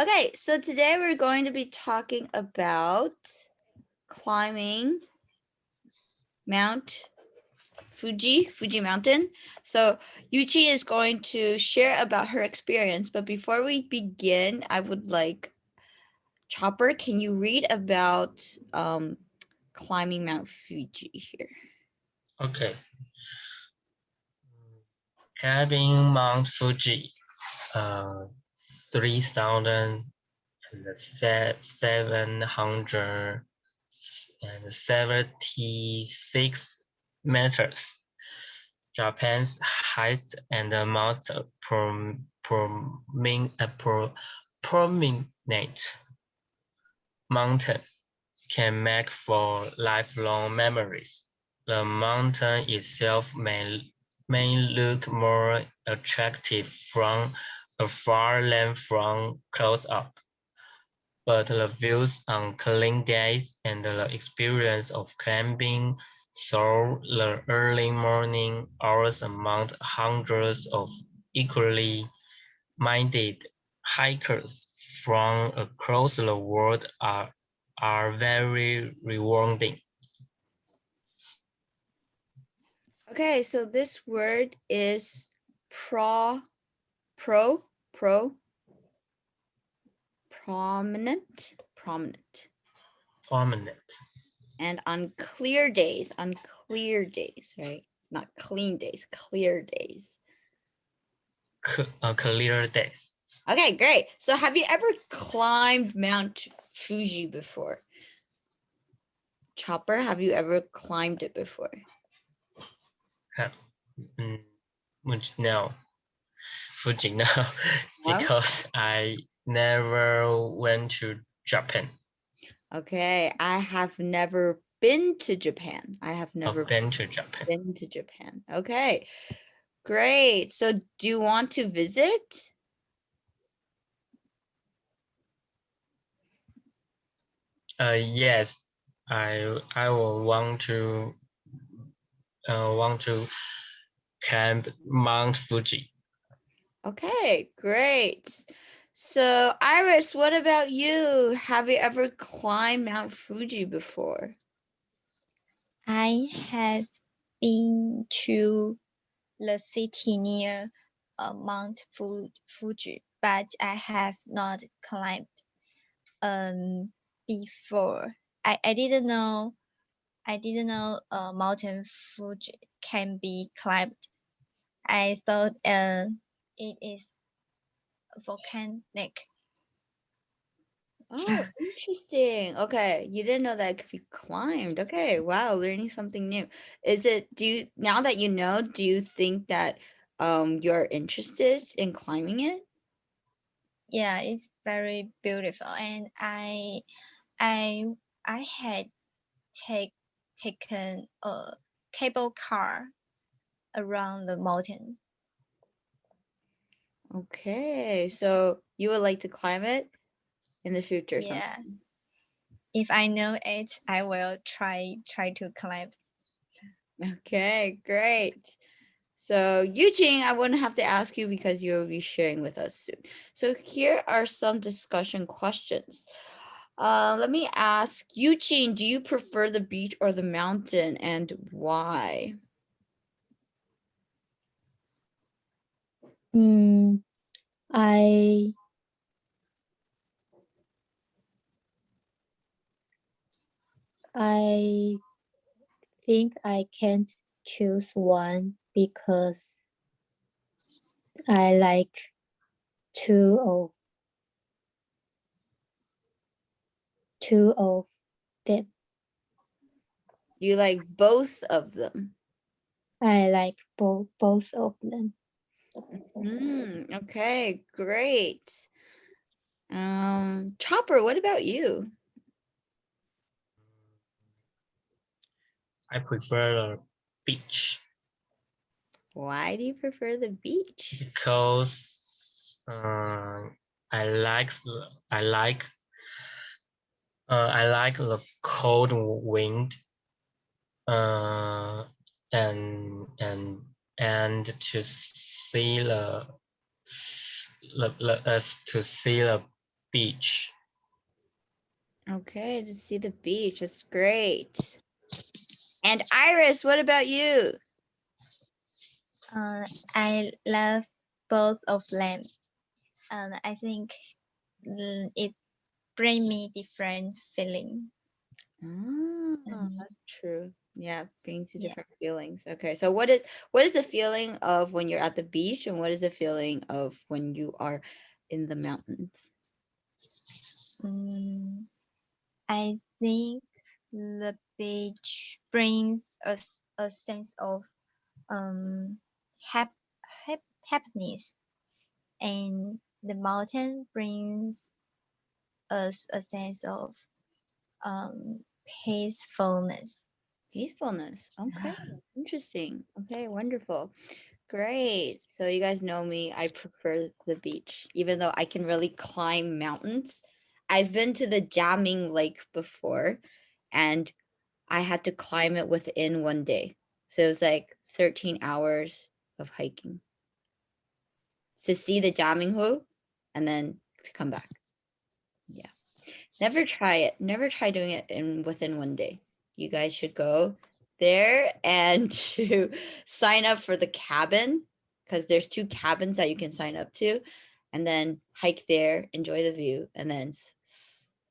Okay, so today we're going to be talking about climbing Mount Fuji Mountain. So Yuchi is going to share about her experience, but before we begin, I would like Chopper, can you read about climbing Mount Fuji here? Okay. Climbing Mount Fuji, 3,776 meters. Japan's highest and most prominent mountain can make for lifelong memories. The mountain itself may look more attractive from afar than from close up, but the views on clean days and the experience of climbing through the early morning hours among hundreds of equally minded hikers from across the world are very rewarding. Okay, so this word is prominent, and on clear days, right? Not clean days, clear days. Clear days. Okay, great. So have you ever climbed Mount Fuji before? Chopper, have you ever climbed it before? No, Fuji, no, because I never went to Japan. Okay, I have never been to Japan. I have never been to Japan. Been to Japan. Okay, great. So do you want to visit? Yes, I will want to climb Mount Fuji. Okay, great. So Iris, what about you? Have you ever climbed Mount Fuji before? I have been to the city near Mount Fuji, but I have not climbed before. I didn't know Mountain Fuji can be climbed. I thought it is volcanic. Oh, interesting. Okay, you didn't know that it could be climbed. Okay, wow, learning something new. Now that you know, do you think that you're interested in climbing it? Yeah, it's very beautiful, and I had taken a cable car around the mountain. Okay, so you would like to climb it in the future? Yeah. Sometime. If I know it, I will try to climb. Okay, great. So Eugene, I wouldn't have to ask you because you'll be sharing with us soon. So here are some discussion questions. Let me ask Eugene, do you prefer the beach or the mountain and why? I think I can't choose one because I like two of them. You like both of them? I like both of them. Okay, great. Chopper, what about you? I prefer the beach. Why do you prefer the beach? Because I like the cold wind and to see the beach. Okay, to see the beach. That's great. And Iris, what about you? I love both of them. I think it brings me different feeling. That's true. Yeah, brings you Yeah. different feelings. Okay, so what is the feeling of when you're at the beach, and what is the feeling of when you are in the mountains? I think the beach brings us a sense of happiness, and the mountain brings us a sense of peacefulness. Peacefulness. Okay, interesting. Okay, wonderful. Great. So you guys know me, I prefer the beach, even though I can really climb mountains. I've been to the Jiaming Lake before, and I had to climb it within one day. So it was like 13 hours of hiking to see the Jiaminghu and then to come back. Yeah. Never try it. Never try doing it within one day. You guys should go there and to sign up for the cabin, because there's 2 cabins that you can sign up to, and then hike there, enjoy the view, and then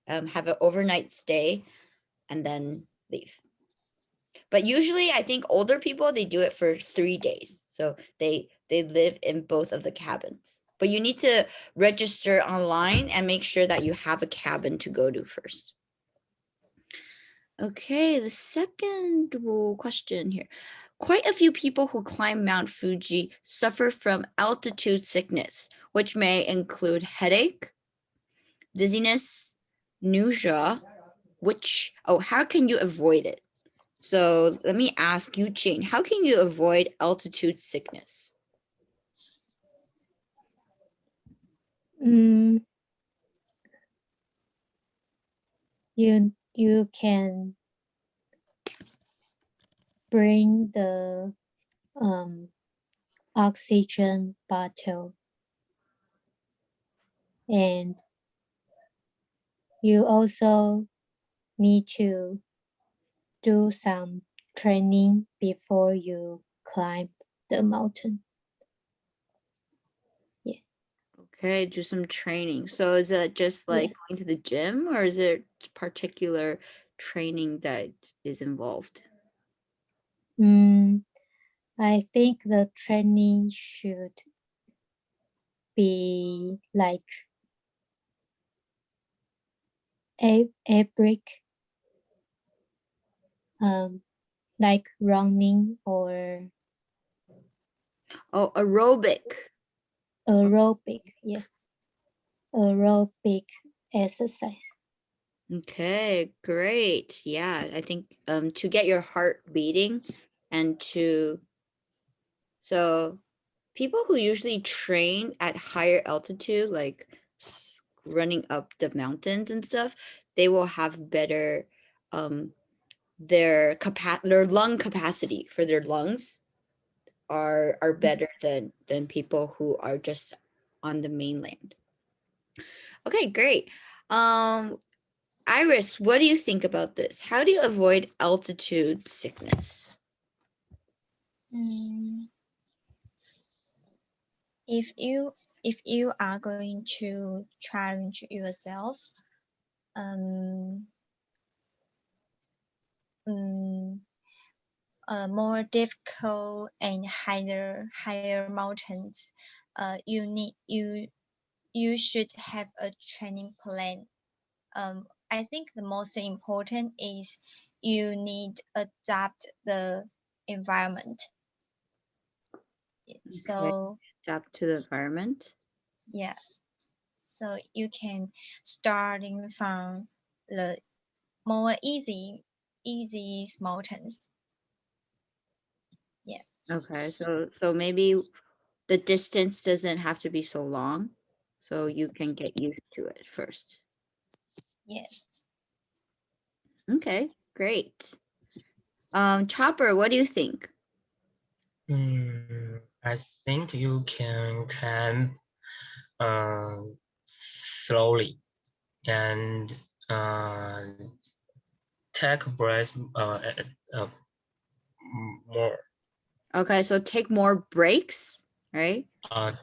have an overnight stay and then leave. But usually I think older people, they do it for 3 days. So they live in both of the cabins. But you need to register online and make sure that you have a cabin to go to first. Okay, the second question here. Quite a few people who climb Mount Fuji suffer from altitude sickness, which may include headache, dizziness, nausea, how can you avoid it? So let me ask you, Jane, how can you avoid altitude sickness? You can bring the oxygen bottle, and you also need to do some training before you climb the mountain. Yeah. Okay, do some training. So is it just like going to the gym, or is there particular training that is involved? I think the training should be like aerobic, like running or Aerobic. Yeah, aerobic exercise. Okay, great. Yeah, I think to get your heart beating and so people who usually train at higher altitude, like running up the mountains and stuff, they will have better their lung capacity for their lungs are better than people who are just on the mainland. Okay, great. Iris, what do you think about this? How do you avoid altitude sickness? If you are going to challenge yourself, more difficult and higher mountains, you should have a training plan. I think the most important is you need adapt the environment. Okay. So Adapt to the environment. yeah, so you can starting from the more easy mountains. Yeah. Okay, so maybe the distance doesn't have to be so long, so you can get used to it first. Yes. Okay, great. Chopper, what do you think? I think you can climb slowly and take a breath more. Okay, so take more breaks, right?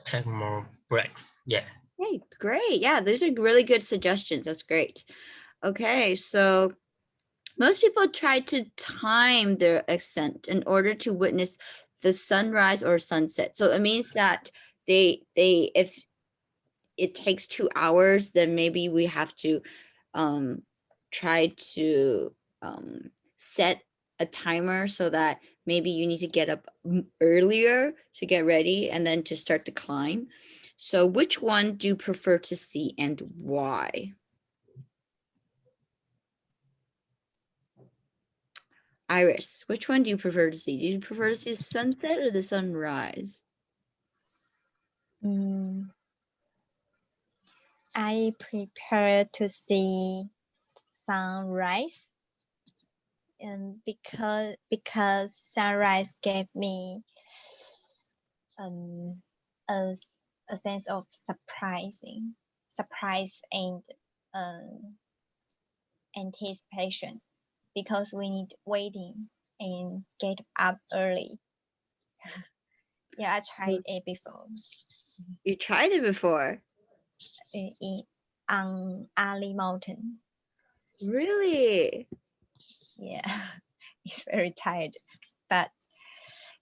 Take more breaks. Yeah. Okay, great. Yeah, those are really good suggestions. That's great. Okay, so most people try to time their ascent in order to witness the sunrise or sunset. So it means that if it takes 2 hours, then maybe we have to try to set a timer so that maybe you need to get up earlier to get ready and then to start the climb. So which one do you prefer to see and why? Iris, which one do you prefer to see? Do you prefer to see the sunset or the sunrise? I prefer to see sunrise, and because sunrise gave me a sense of surprise and anticipation, because we need waiting and get up early. Yeah, I tried it before. You tried it before? On Ali Mountain. Really? Yeah, it's very tired, but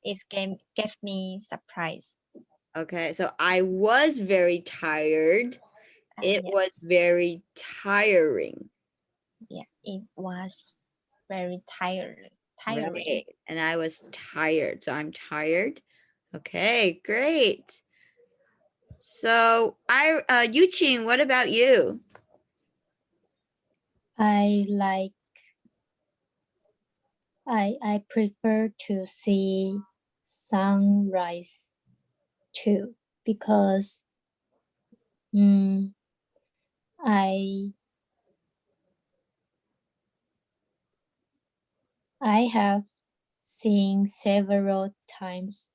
it gave me surprise. Okay, so I was very tired. It Yeah. was very tiring. Yeah, it was very tiring. Right. And I was tired, so I'm tired. Okay, great. So Yuqing, what about you? I prefer to see sunrise too, because I have seen several times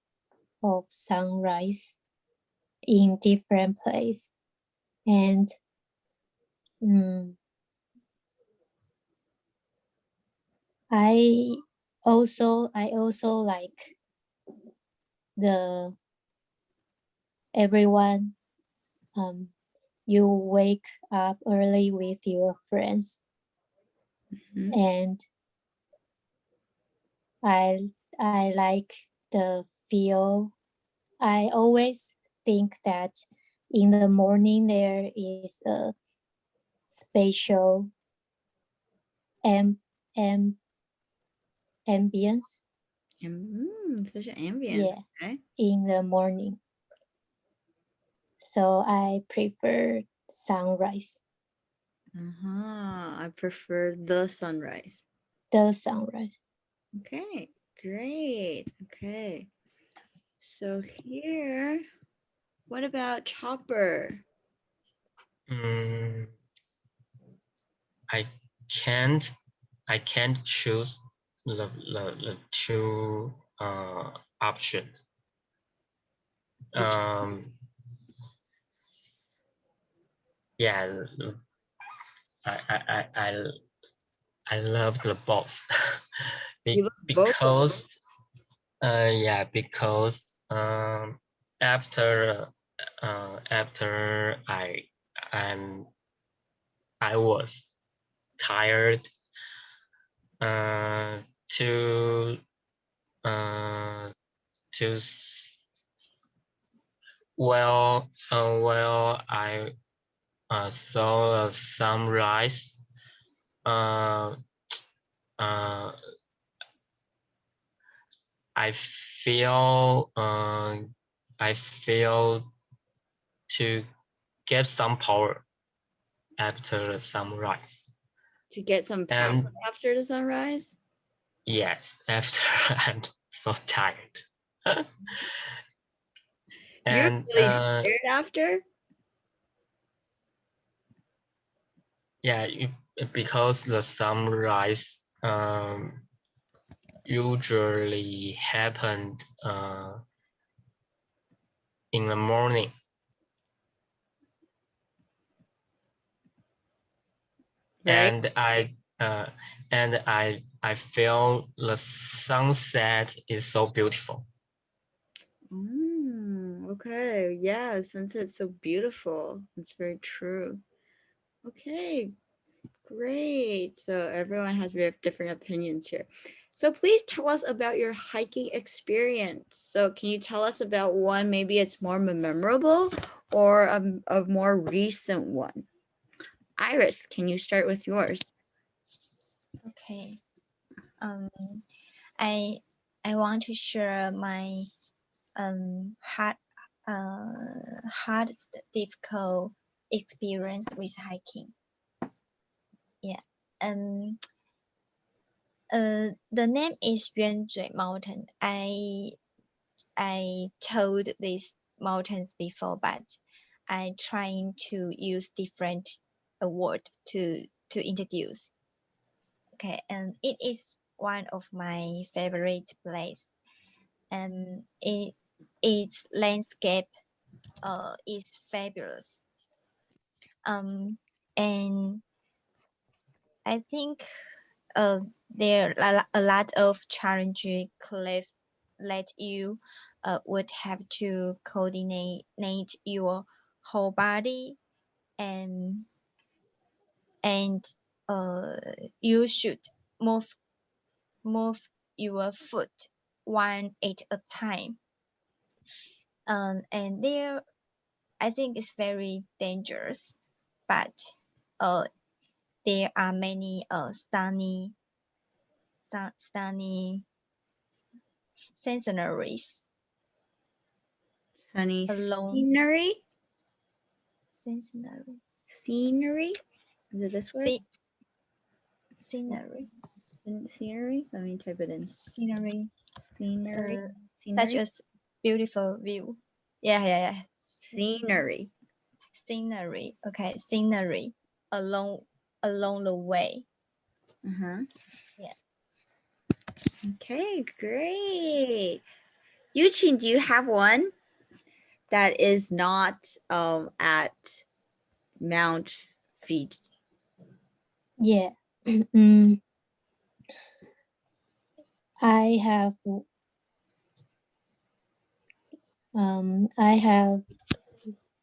of sunrise in different places, and I also like everyone you wake up early with your friends. And I like the feel. I always think that in the morning there is a spatial ambience. Such an ambience. Yeah, okay. in the morning. So I prefer sunrise. I prefer the sunrise. The sunrise. Okay, great. Okay. So here, what about Chopper? I can't choose the two options. Yeah, I love the both. because after I was tired I saw a sunrise. I feel to get some power after the sunrise. To get some power after the sunrise? Yes, after I'm so tired. You're And really tired after? Yeah, because the sunrise usually happened in the morning. Right. And I feel the sunset is so beautiful. Okay. Yeah, sunset's so beautiful. It's very true. Okay, great. So everyone has different opinions here. So please tell us about your hiking experience. So can you tell us about one, maybe it's more memorable or a more recent one? Iris, can you start with yours? Okay. I want to share my hardest difficult experience with hiking. Yeah. The name is Yuanzhui Mountain. I told these mountains before, but I trying to use different word to introduce. Okay, and it is one of my favorite place, and its landscape is fabulous. And I think there are a lot of challenging cliff that you would have to coordinate your whole body, and you should move your foot one at a time. And there, I think it's very dangerous, but there are many stunning sceneries. Sunny Alone. scenery? Sceneries. Scenery? Is it this word? Scenery. Scenery? Let me type it in. Scenery. Scenery. Such a beautiful view. Yeah. Scenery. Scenery. Okay, scenery along the way. Yeah. Okay, great. Yuqin, do you have one that is not at Mount Fuji? Yeah. I have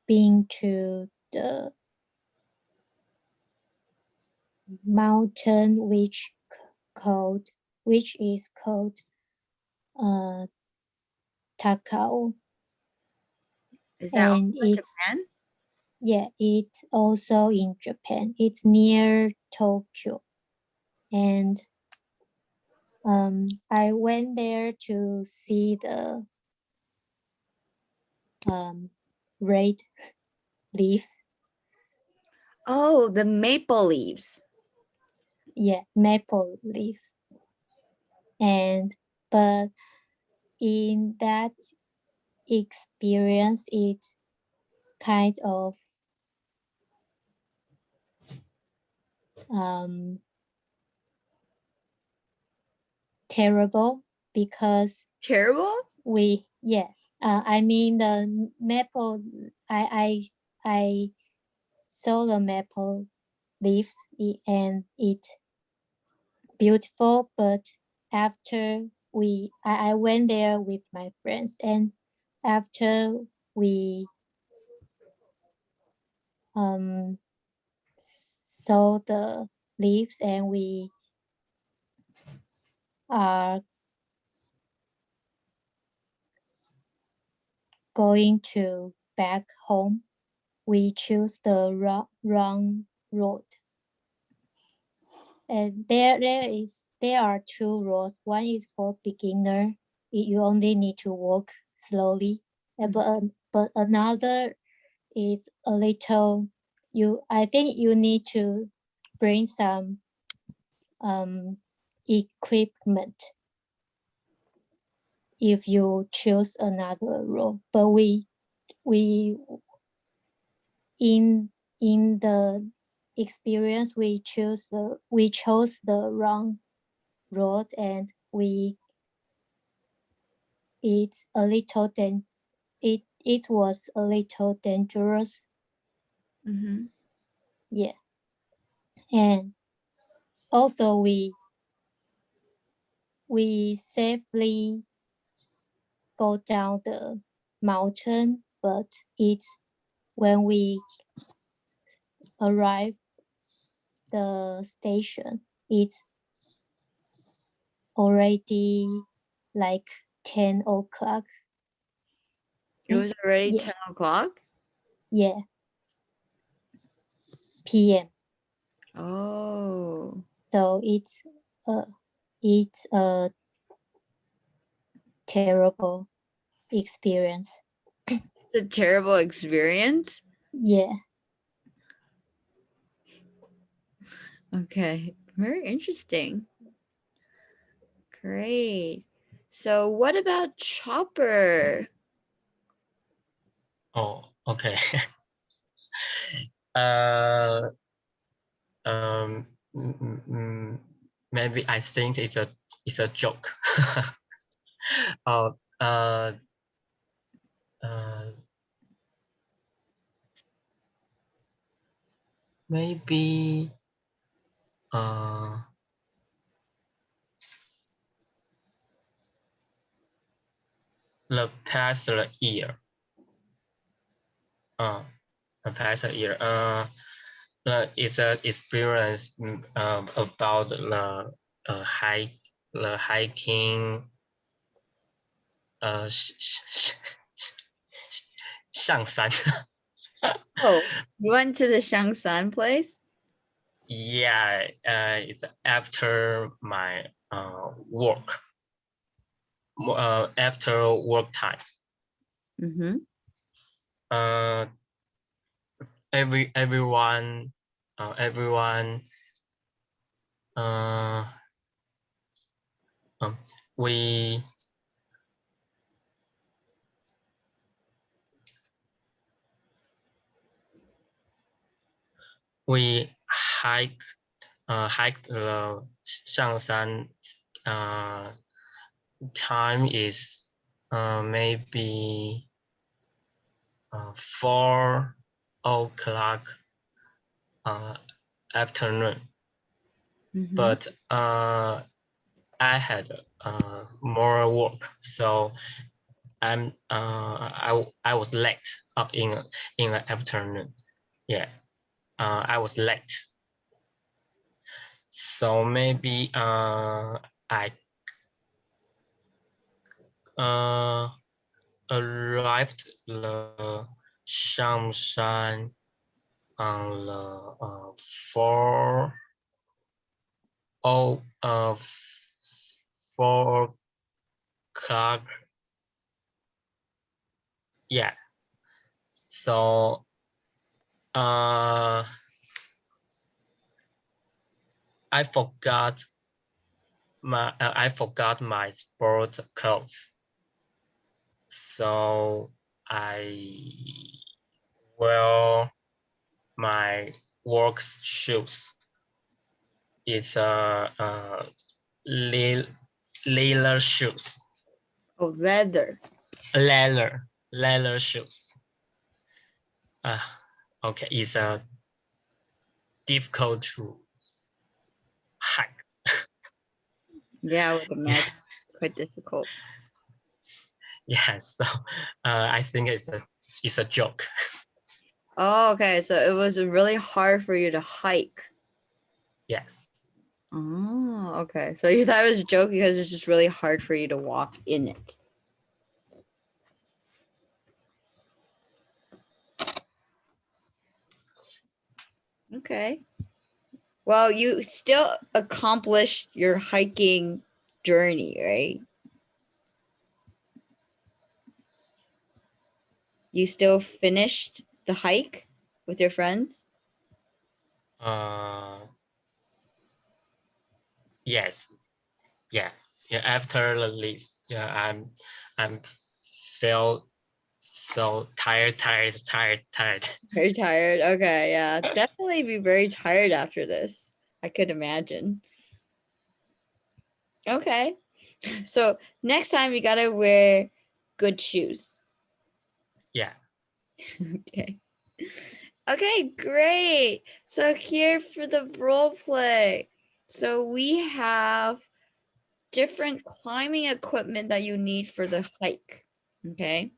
been to the mountain which is called Takao. Is that also and in it's Japan? Yeah, it's also in Japan. It's near Tokyo. And I went there to see the red leaves. Oh, the maple leaves. Yeah, maple leaf. But in that experience, it's kind of terrible because Terrible? I mean the maple. I saw the maple leaves and it's beautiful, but after I went there with my friends, and after we saw the leaves and we are going to back home, we choose the wrong road. And there are two roads. One is for beginner. You only need to walk slowly. But another is a little. I think you need to bring some equipment if you choose another road. But we in the experience we chose the wrong road, and it was a little dangerous. Yeah. And although we safely go down the mountain, but it's when we arrive the station, it's already like 10 o'clock. It was already Yeah. 10 o'clock? Yeah. PM. Oh. So it's a terrible experience. It's a terrible experience? Yeah. Okay, very interesting. Great. So what about Chopper? Oh, okay. Maybe I think it's a joke. Oh, maybe the past year. The past year. It's an experience about the hiking. 上山. Oh, you went to the Shangsan place? Yeah, it's after my work. After work time. Mm-hmm. Everyone we hiked the 上山 time is maybe 4 o'clock afternoon. Mm-hmm. But I had more work, so I was late in the afternoon. Yeah, I was late. So maybe I arrived the Shangshan on the 4 o'clock. Yeah. So I forgot my sport clothes. So I wear my work shoes. It's leather shoes. Oh, leather. Leather shoes. Okay, it's difficult to hike. Yeah, I would imagine. Quite difficult. Yeah, so I think it's a joke. Oh, okay. So it was really hard for you to hike. Yes. Oh, okay. So you thought it was a joke because it's just really hard for you to walk in it. Okay. Well, you still accomplished your hiking journey, right? You still finished the hike with your friends? Yes. Yeah. After the list, I'm feel so tired. Very tired. Okay, yeah. Definitely be very tired after this. I could imagine. Okay. So next time you gotta wear good shoes. Yeah. Okay. Okay, great. So here for the role play. So we have different climbing equipment that you need for the hike. Okay.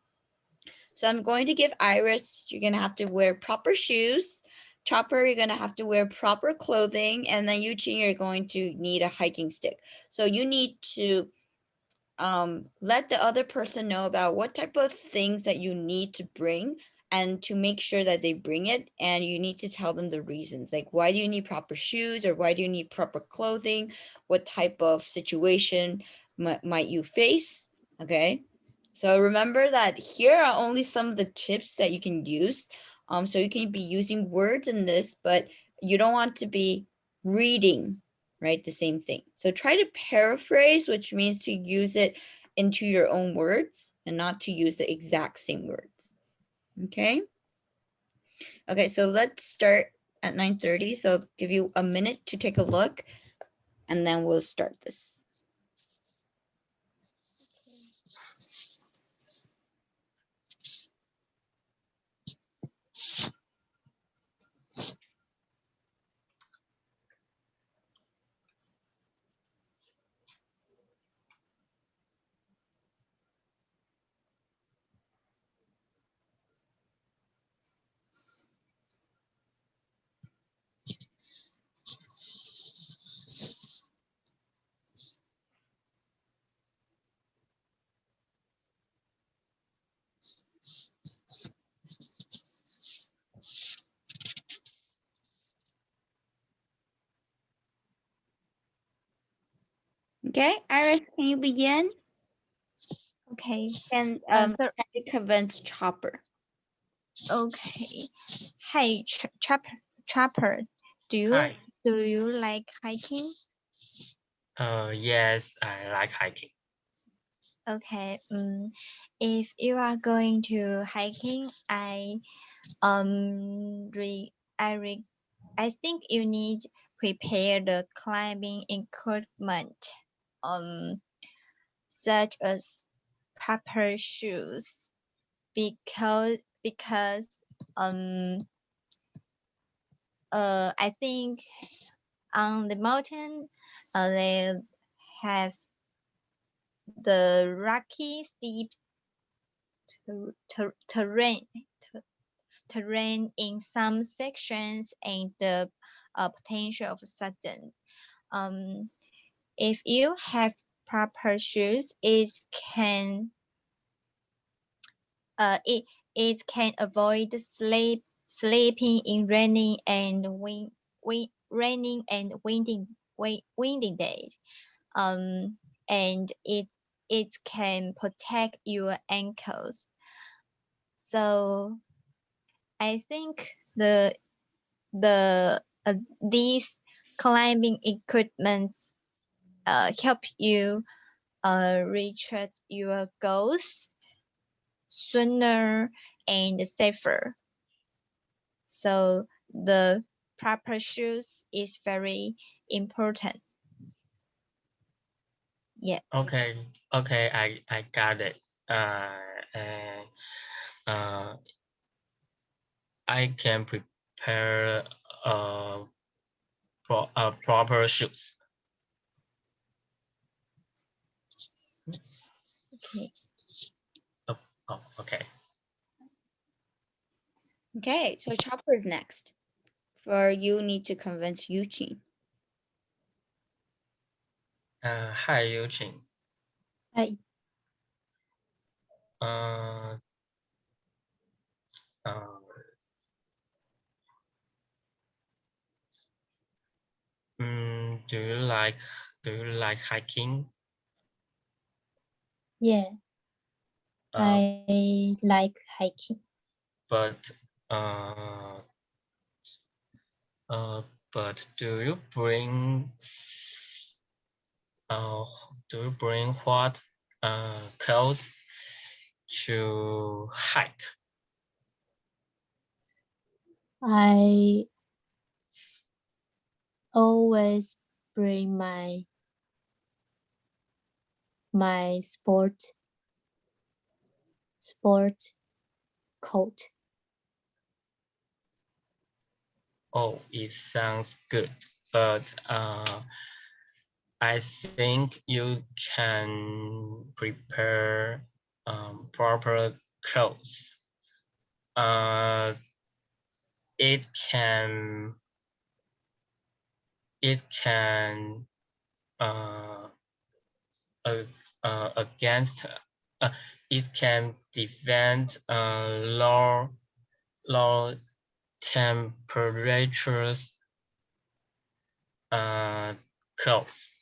So I'm going to give Iris, you're going to have to wear proper shoes. Chopper, you're going to have to wear proper clothing. And then Yuchi, you're going to need a hiking stick. So you need to let the other person know about what type of things that you need to bring and to make sure that they bring it. And you need to tell them the reasons, like why do you need proper shoes or why do you need proper clothing? What type of situation might you face? Okay. So remember that here are only some of the tips that you can use. So you can be using words in this, but you don't want to be reading, right? The same thing. So try to paraphrase, which means to use it into your own words and not to use the exact same words. Okay. Okay, so let's start at 9:30. So I'll give you a minute to take a look and then we'll start this. Okay, Iris, can you begin? Okay. And So, try to convince Chopper. okay. Hey, Chopper, do Hi. you like hiking? Yes, I like hiking. Okay. If you are going to hiking, I think you need prepare the climbing equipment, such as proper shoes, because I think on the mountain, they have the rocky steep terrain in some sections and the potential of sudden. If you have proper shoes, it can avoid sleeping in windy days. And it can protect your ankles. So I think these climbing equipments help you reach your goals sooner and safer. So the proper shoes is very important. Yeah. Okay, I got it. And I can prepare proper shoes. Okay. Oh, okay. Okay, so Chopper is next. For you need to convince Yuchi. Hi, Yuqing. Hi. Uh, uh, do you like hiking? Yeah, I like hiking. But uh, but do you bring what clothes to hike? I always bring my sport coat. Oh, it sounds good. but I think you can prepare proper clothes. It can against it can defend low temperatures clothes.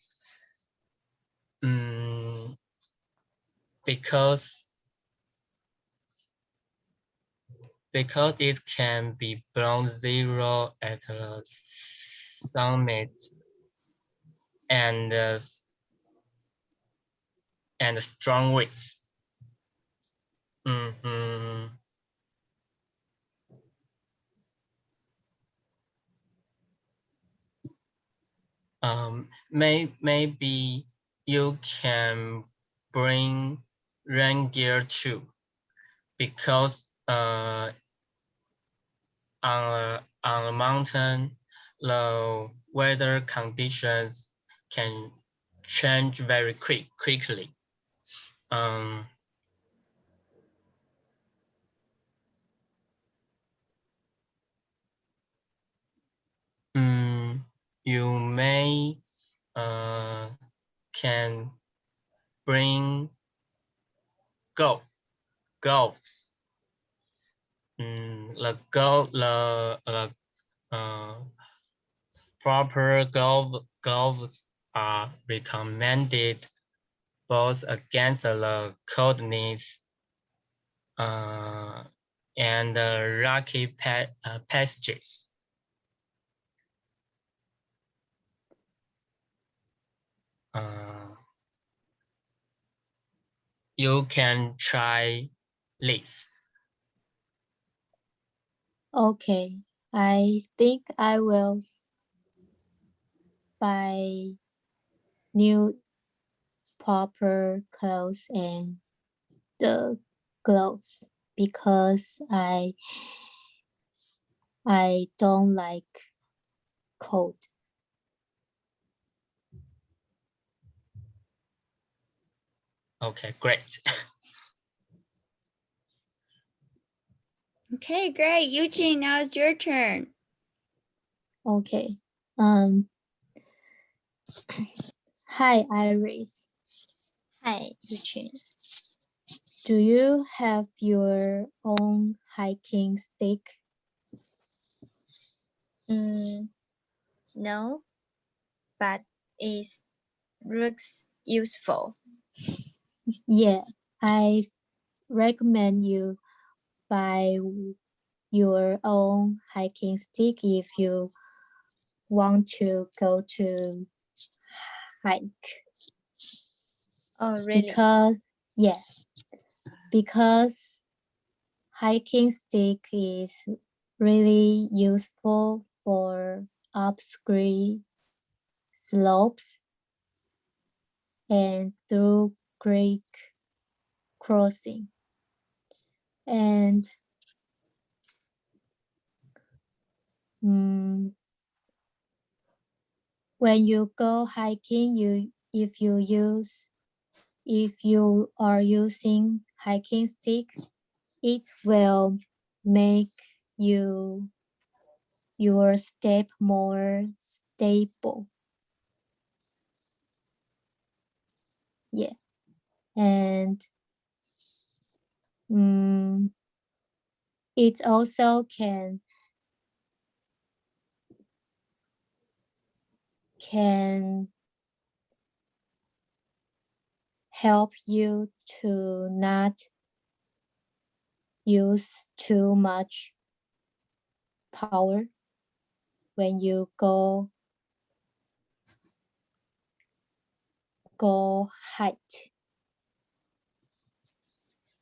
Because it can be below zero at the summit and strong winds. Maybe you can bring rain gear too, because on a mountain, the weather conditions can change very quickly. You may can bring gloves. The proper gloves are recommended both against the coldness and rocky passages. You can try this. Okay, I think I will buy new proper clothes and the gloves because I don't like cold. Okay, great. Okay, great. Eugene, now it's your turn. Okay. Hi, Iris. Hi, Eugene. Do you have your own hiking stick? No, but it looks useful. Yeah, I recommend you buy your own hiking stick if you want to go to hike. Oh, really? Because hiking stick is really useful for up-scree slopes and through creek crossing. And when you go hiking, if you are using hiking stick, it will make your step more stable. Yeah, and it also can help you to not use too much power when you go hike.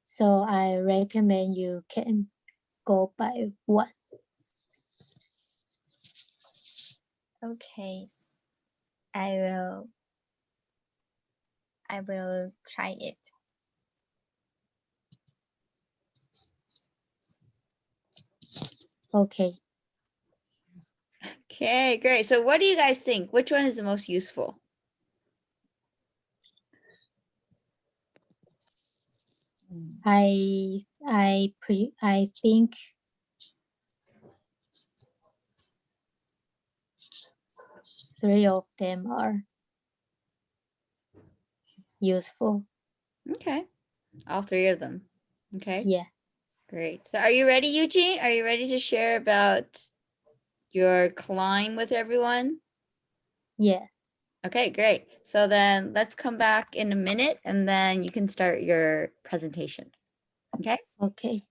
So I recommend you can go by one. Okay, I will try it. Okay. Okay, great. So what do you guys think? Which one is the most useful? I think three of them are useful. Okay. All three of them. Okay. Yeah. Great. So are you ready, Eugene? Are you ready to share about your climb with everyone? Yeah. Okay, great. So then let's come back in a minute and then you can start your presentation. Okay? Okay.